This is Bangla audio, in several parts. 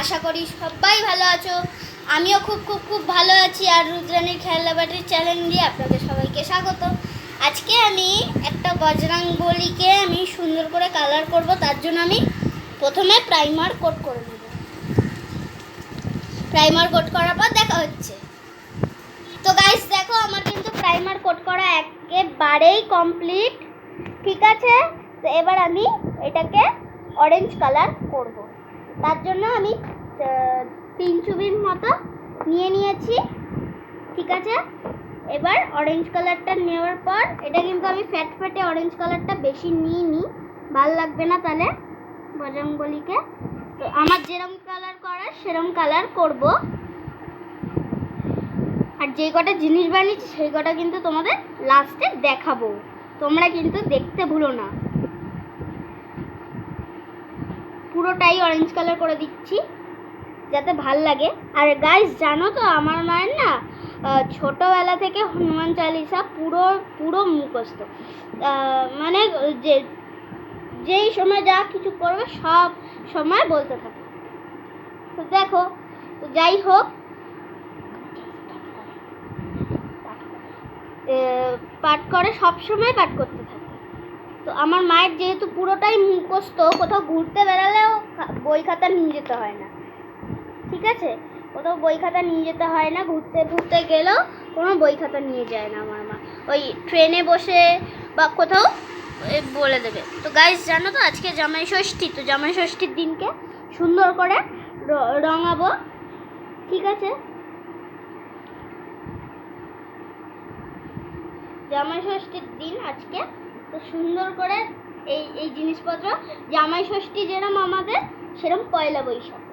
আশা করি সবাই ভালো আছো। আমিও খুব ভালো আছি। আর রুদ্রাণীর খেলনাবাটির চ্যানেল দিয়ে আপনাদের সবাইকে স্বাগত। আজকে আমি একটা বজরংবলীকে আমি সুন্দর করে কালার করব। তার জন্য আমি প্রথমে প্রাইমার কোট করে নেব। প্রাইমার কোট করার পর দেখা হচ্ছে। তো গাইস দেখো, আমার কিন্তু প্রাইমার কোট করা একেবারেই কমপ্লিট, ঠিক আছে। তো এবার আমি এটাকে অরেঞ্জ কালার করব। তার জন্য আমি 3 চুবির মতো নিয়ে নিয়েছি, ঠিক আছে। এবার অরেঞ্জ কালারটা নেওয়ার পর এটা কিন্তু আমি ফ্যাটে অরেঞ্জ কালারটা বেশি নিইনি, ভালো লাগবে না তাহলে বজরংবলীকে। তো আমার যেরকম কালার করার সেরকম কালার করব। আর যে কটা জিনিস বানিয়েছি সেই কটা কিন্তু তোমাদের লাস্টে দেখাবো, তোমরা কিন্তু দেখতে ভুলো না। পুরোটাই অরেঞ্জ কালার করে দিচ্ছি যাতে ভাল লাগে। আর গাইস জানো তো, আমার মায়ের না ছোটোবেলা থেকে হনুমান চালিসা পুরো মুখস্থ। মানে যেই সময় যা কিছু করবে সব সময় বলতে থাকে। তো দেখো, তো যাই হোক, পাঠ করে, সব সময় পাঠ করতে থাকে। তো আমার মায়ের যেহেতু পুরোটাই মুখস্থ, কোথাও ঘুরতে বেড়ালেও বই খাতা নিয়ে যেতে হয় না, ঠিক আছে। কোথাও বই খাতা নিয়ে যেতে হয় না, ঘুরতে গেলেও কোনো বই খাতা নিয়ে যায় না আমার মা। ওই ট্রেনে বসে বা কোথাও বলে দেবে। তো গাইস জানো তো, আজকে জামাই ষষ্ঠী। তো জামাই ষষ্ঠীর দিনকে সুন্দর করে রঙাবো, ঠিক আছে। জামাই ষষ্ঠীর দিন আজকে, তো সুন্দর করে এই জিনিসপত্র, জামাই ষষ্ঠী যেরকম আমাদের সেরকম পয়লা বৈশাখ,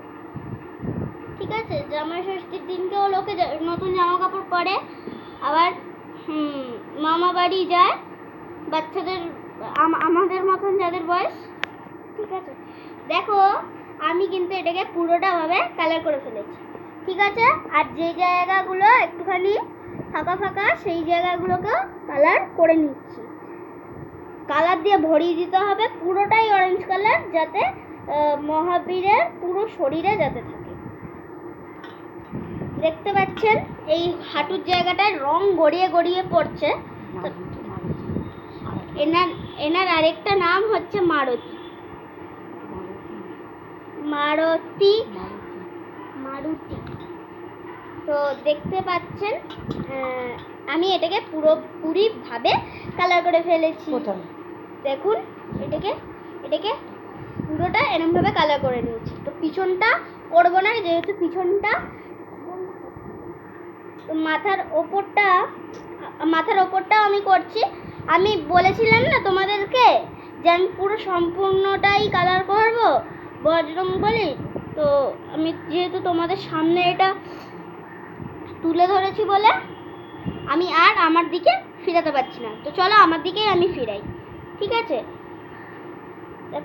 ঠিক আছে। জামাই ষষ্ঠীর দিনকেও লোকে নতুন জামা কাপড় পরে, আবার মামা বাড়ি যায় বাচ্চাদের, আমাদের মতন যাদের বয়স, ঠিক আছে। দেখো, আমি কিন্তু এটাকে পুরোটাভাবে কালার করে ফেলেছি, ঠিক আছে। আর যে জায়গাগুলো একটুখানি ফাঁকা সেই জায়গাগুলোকেও কালার করে নিচ্ছি। কালার দিয়ে ভরিয়ে দিতে হবে পুরোটাই অরেঞ্জ কালার, যাতে মহাবীরের পুরো শরীরে যাতে থাকে। দেখতে পাচ্ছেন এই হাঁটুর জায়গাটায় রং গড়িয়ে পড়ছে। এনার আরেকটা নাম হচ্ছে মারুতি। তো দেখতে পাচ্ছেন আমি এটাকে পুরোপুরিভাবে কালার করে ফেলেছি। দেখুন, এটাকে পুরোটা এরকমভাবে কালার করে নিয়েছি। তো পিছনটা করবো না, যেহেতু পিছনটা মাথার ওপরটাও আমি করছি। আমি বলেছিলাম না তোমাদেরকে যে আমি পুরো সম্পূর্ণটাই কালার করব বজরংবলী। তো আমি যেহেতু তোমাদের সামনে এটা তুলে ধরেছি বলে আমি আর আমার দিকে ফিরাতে পারছি না। তো চলো আমার দিকেই আমি ফিরাই, ঠিক আছে।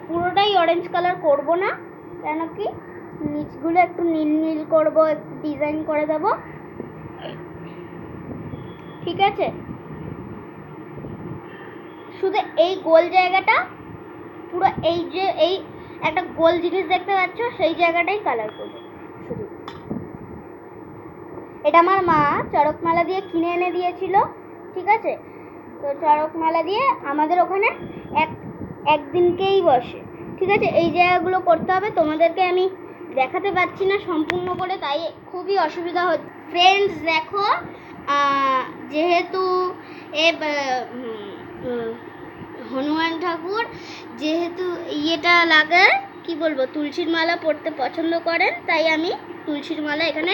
পুরোটাই অরেঞ্জ কালার করব না, কেন কি নিচগুলো একটু নীল করব, একটু ডিজাইন করে দেব, ঠিক আছে। শুধু এই গোল জায়গাটা, পুরো এই একটা গোল জিনিস দেখতে পাচ্ছ, সেই জায়গাটাই কালার করবো শুধু। এটা আমার মা চড়কমালা দিয়ে কিনে এনে দিয়েছিল, ঠিক আছে। তো চড়কমালা দিয়ে আমাদের ওখানে একদিনকেই বসে, ঠিক আছে। এই জায়গাগুলো করতে হবে, তোমাদেরকে আমি দেখাতে পাচ্ছি না সম্পূর্ণ করে, তাই খুবই অসুবিধা হচ্ছে। ফ্রেন্ডস দেখো, যেহেতু হনুমান ঠাকুর যেহেতু ইয়েটা লাগায়, কি বলবো, তুলসীর মালা পরতে পছন্দ করেন, তাই আমি তুলসীর মালা এখানে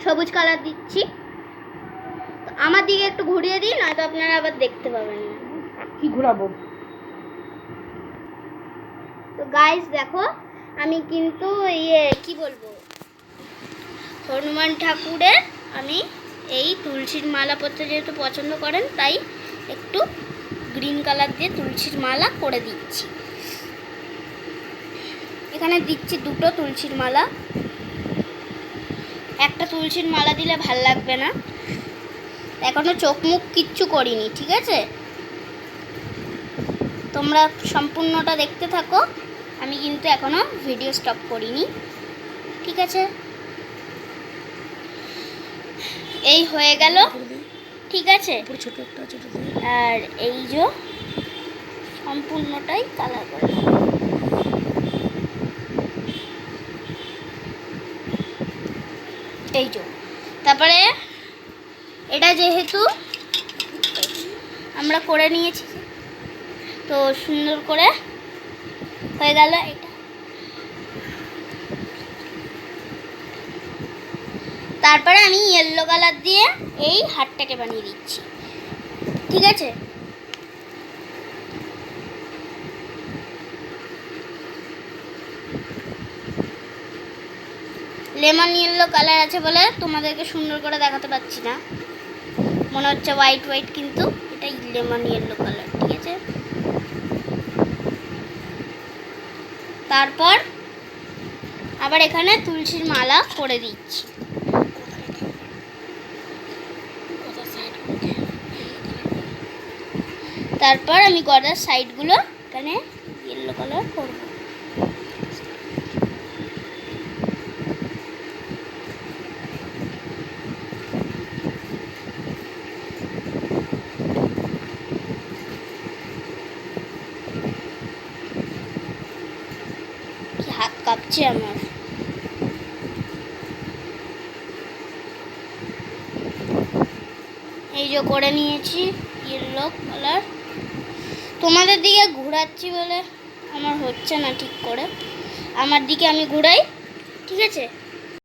সবুজ কালার দিচ্ছি। তো আমার দিকে একটু ঘুরিয়ে দিই, নয়তো আপনারা আবার দেখতে পাবেন না। কি ঘোরাবো? তো গাইস দেখো, আমি কিন্তু কি বলবো, হনুমান ঠাকুরের আমি এই তুলসীর মালা পরতে যেহেতু পছন্দ করেন, তাই একটু গ্রিন কালার দিয়ে তুলসীর মালা করে দিচ্ছি। এখানে দিচ্ছি 2টো তুলসীর মালা। একটা তুলসীর মালা দিলে ভাল লাগবে না। এখনো চোখ মুখ কিচ্ছু করিনি, ঠিক আছে। তোমরা সম্পূর্ণটা দেখতে থাকো, আমি কিন্তু এখনো ভিডিও স্টপ করিনি, ঠিক আছে, এই হয়ে গেল। ঠিক আছে, ছোট একটা ছোট আর এই যে সম্পূর্ণটাই কালার করে নেব। এই যে তারপরে এটা যেহেতু আমরা করে নিয়েছি, তো সুন্দর করে হয়ে গেল এটা। তারপরে আমি ইয়েলো কালার দিয়ে এই হারটাকে বানিয়ে দিচ্ছি। ঠিক আছে, লেমন ইয়েলো কালার আছে বলে তোমাদেরকে সুন্দর করে দেখাতে পাচ্ছি না, মনে হচ্ছে হোয়াইট হোয়াইট, কিন্তু এটা লেমন ইয়েলো কালার। ঠিক আছে, তারপর আবার এখানে তুলসীর মালা করে দিচ্ছি। তারপর আমি গলার সাইডগুলো এখানে ইয়েলো কালার করব। হাত কাঁপছে আমার। এই যে করে নিয়েছি ইয়েলো কালার। তোমাদের দিকে ঘোরাচ্ছি বলে আমার হচ্ছে না ঠিক করে, আমার দিকে আমি ঘুরাই। ঠিক আছে,